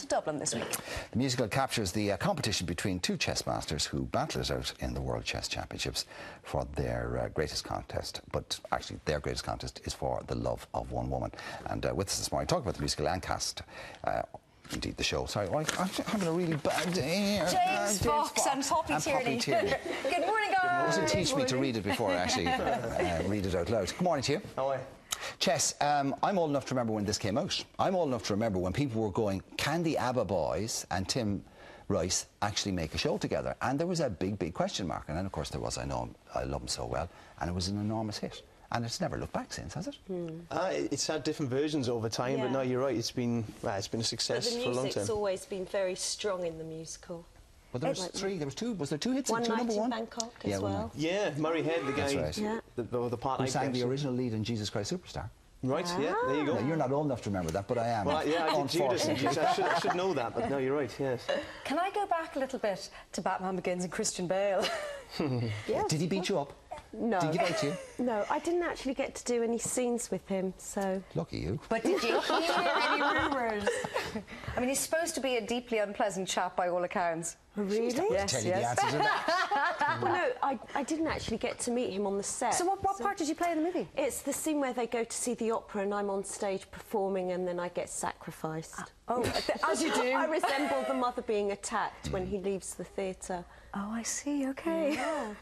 to Dublin this week. The musical captures the competition between two chess masters who battle it out in the World Chess Championships for their greatest contest. But actually, their greatest contest is for the love of one woman. And with us this morning, talk about the musical and cast. Indeed, the show. Sorry, I'm having a really bad day here. James Fox and Poppy Tierney. Good morning, guys. It doesn't teach me to read it before I actually read it out loud. Good morning to you. How are you? Chess, I'm old enough to remember when this came out. I'm old enough to remember when people were going, can the ABBA boys and Tim Rice actually make a show together? And there was a big, big question mark. And then, of course, there was. I know him, I love him so well. And it was an enormous hit. And it's never looked back since, has it? It's had different versions over time, but no, you're right. It's been a success for a long time. The music's always been very strong in the musical. Well, there was three. There was two. Was there two hits? One two night number in one? Bangkok as well. Yeah, Murray Head, the guy, That's right. the part who sang the original lead in Jesus Christ Superstar. Right, yeah, there you go. Now, you're not old enough to remember that, but I am. Well, yeah, I did Judas and Jesus. I should know that, but no, you're right, yes. Can I go back a little bit to Batman Begins and Christian Bale? Yes. Did he beat you up? No. Did he give out to you? No, I didn't actually get to do any scenes with him, so... Lucky you. But did you hear any rumours? I mean, he's supposed to be a deeply unpleasant chap by all accounts. Really? Yes, Tell you the answer to that. Well, no, I didn't actually get to meet him on the set. So what part did you play in the movie? It's the scene where they go to see the opera and I'm on stage performing and then I get sacrificed. Oh, as you do. I resemble the mother being attacked when he leaves the theatre. Oh, I see, OK. Yeah.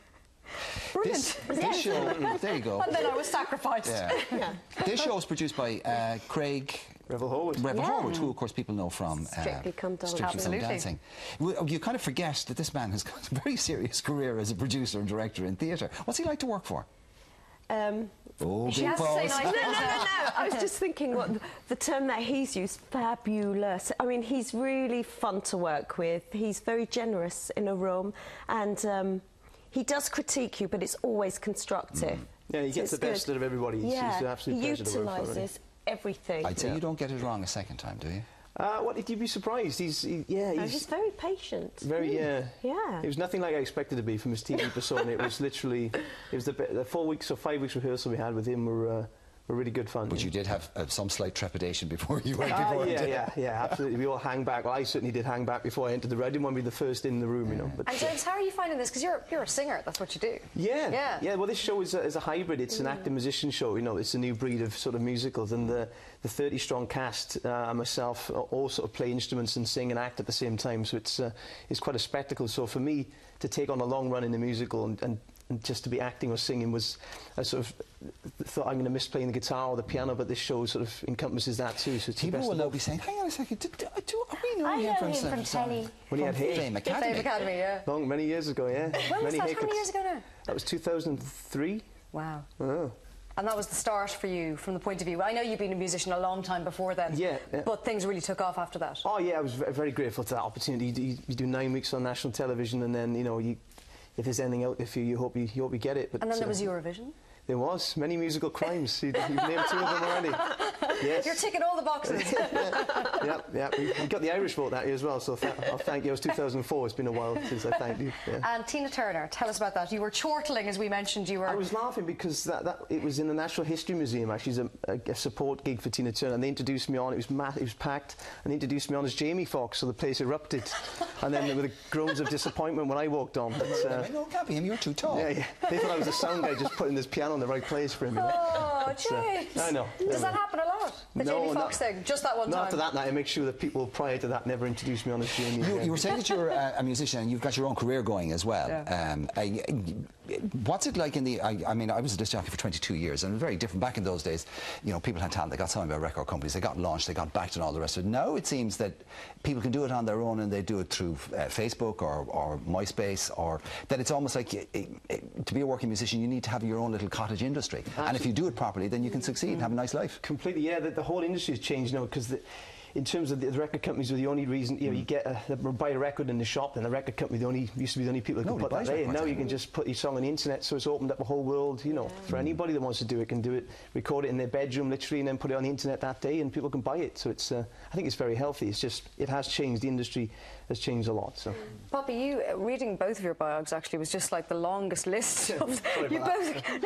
Brilliant. This show, there you go. And then I was sacrificed. Yeah. This show was produced by Craig... Revel Horwood. Who, of course, people know from Strictly Come Dancing. Strictly Come Dancing. You kind of forget that this man has got a very serious career as a producer and director in theatre. What's he like to work for? She has to say nice things. No. I was just thinking what the term that he's used, fabulous. I mean, he's really fun to work with. He's very generous in a room and he does critique you, but it's always constructive. Yeah, he gets the best out of everybody. It's an absolute pleasure to work for him. He utilises everything. I'd say you don't get it wrong a second time, do you? What did you be surprised? He's very patient. Yeah. It was nothing like I expected to be from his TV persona. It was literally, the 4 weeks or 5 weeks rehearsal we had with him were really good fun. But you did have some slight trepidation before you went. Yeah, absolutely. We all hang back. Well, I certainly did hang back before I entered the room. I didn't want to be the first in the room, you know. But, and James, how are you finding this? Because you're a singer. That's what you do. Yeah. Well, this show is a hybrid. It's an actor-musician show. You know, it's a new breed of sort of musicals, and the 30-strong cast and myself all sort of play instruments and sing and act at the same time. So it's quite a spectacle. So for me to take on a long run in a musical and just to be acting or singing was, I sort of thought I'm going to miss playing the guitar or the piano, but this show sort of encompasses that too. So people will now be saying, hang on a second, are we knowing him from telly? When he had Fame Academy. Fame Academy, yeah. Many years ago, yeah. When was that? How many years ago now? That was 2003. Wow. Oh. And that was the start for you from the point of view. I know you've been a musician a long time before then. Yeah. But things really took off after that. Oh yeah, I was very grateful to that opportunity. You do 9 weeks on national television, and then if there's anything out there for you, you hope you get it. But, and then there was Eurovision. There was many musical crimes. You've named 2 of them already. Yes. You're ticking all the boxes. yeah. We got the Irish vote that year as well, so I'll thank you. It was 2004. It's been a while since I thanked you. Yeah. And Tina Turner, tell us about that. You were chortling, as we mentioned. I was laughing because it was in the Natural History Museum. Actually, it's a support gig for Tina Turner, and they introduced me on. It was packed, and they introduced me on as Jamie Foxx, so the place erupted. And then there were the groans of disappointment when I walked on. But, no, it can't be him. You're too tall. Yeah. They thought I was the sound guy just putting this piano in the right place for him. You know? Oh, James. I know. Does that happen a lot? The Jamie Foxx thing? Just that one time? Not after that night. I make sure that people prior to that never introduced me on as Jamie. You were saying that you're a musician and you've got your own career going as well. Yeah. What's it like in the... I mean, I was a disc jockey for 22 years and very different. Back in those days, you know, people had talent. They got signed by record companies. They got launched. They got backed and all the rest of it. Now it seems that people can do it on their own and they do it through Facebook or MySpace, or that it's almost like to be a working musician, you need to have your own little cottage industry. Absolutely. And if you do it properly, then you can succeed and have a nice life. Completely, yeah. The whole industry has changed now because in terms of the record companies were the only reason, you know, you buy a record in the shop, and the record company used to be the only people who could put that there. Now you can just put your song on the internet, so it's opened up a whole world, you know, for anybody that wants to do it, can do it, record it in their bedroom literally, and then put it on the internet that day, and people can buy it. So it's, I think it's very healthy. It's just, it has changed. The industry has changed a lot. So, Poppy, you reading both of your biogs actually was just like the longest list. No,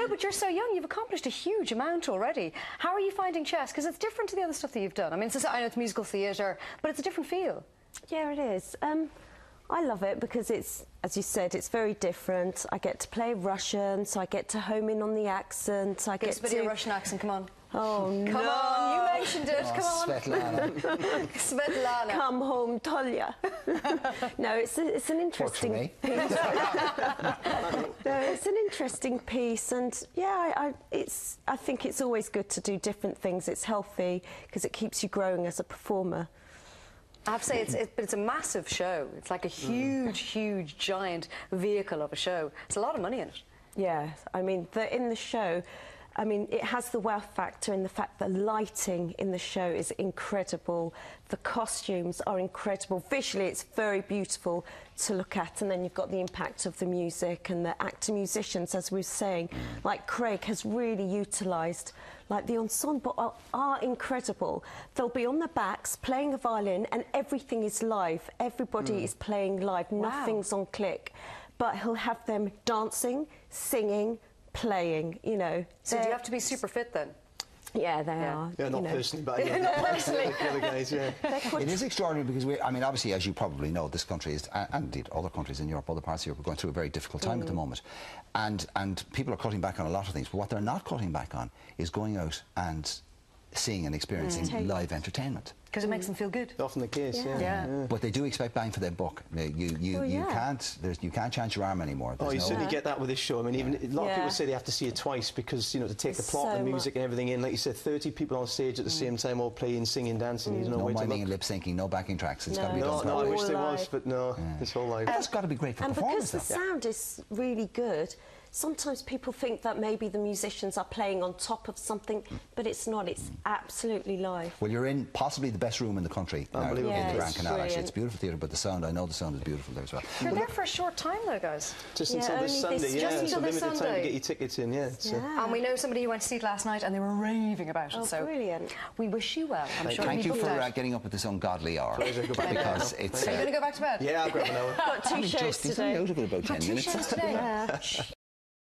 but you're so young. You've accomplished a huge amount already. How are you finding chess? Because it's different to the other stuff that you've done. I mean, I know it's musical classical theatre, but it's a different feel. Yeah, it is. I love it because it's, as you said, it's very different. I get to play Russian, so I get to home in on the accent. I get to do a Russian accent, come on. Oh, no. Come on, you mentioned it, come on. Svetlana. Svetlana. Come home, Tolya. No, it's an interesting piece. No, it's an interesting piece, and yeah, I think it's always good to do different things. It's healthy because it keeps you growing as a performer. I have to say, it's a massive show. It's like a huge, giant vehicle of a show. There's a lot of money in it. Yeah, I mean, in the show, I mean, it has the wow factor in the fact the lighting in the show is incredible. The costumes are incredible. Visually, it's very beautiful to look at. And then you've got the impact of the music and the actor-musicians, as we were saying. Like Craig has really utilised, like the ensemble are incredible. They'll be on their backs playing a violin and everything is live. Everybody is playing live. Wow. Nothing's on click. But he'll have them dancing, singing, playing, you know. So do you have to be super fit then? Yeah, they are. Yeah, not personally, but yeah, not personally. The other guys, yeah. It is extraordinary because I mean, obviously, as you probably know, this country is, and indeed other countries in Europe, other parts of Europe, are going through a very difficult time at the moment. And people are cutting back on a lot of things, but what they're not cutting back on is going out and seeing and experiencing live entertainment. Because it makes them feel good. Often the case, yeah. But they do expect bang for their buck. You can't change your arm anymore. You certainly get that with this show. I mean, even a lot of people say they have to see it twice because, you know, to take the plot, the music and everything in. Like you said, 30 people on stage at the same time, all playing, singing, dancing. You don't know no where to look. miming and lip syncing, no backing tracks. It's got to be done. No, I wish there was, but no, it's all live. That's got to be great for performance. And because the sound is really good, sometimes people think that maybe the musicians are playing on top of something, but it's not. It's absolutely live. Well, you're in possibly the best room in the country now, in the Grand Canal. Actually, it's a beautiful theatre, but the sound, I know the sound is beautiful there as well. You're there for a short time, though, guys. Just until this Sunday, just until this limited Sunday. time to get your tickets in, And we know somebody who went to see it last night, and they were raving about it. Oh, so brilliant! We wish you well. I'm sure. Thank you for getting up at this ungodly hour. Pleasure. Go back because it's. Are you going to go back to bed? Yeah, I'll grab an hour. Got two shows today. About 10 minutes. Got 2 shows today.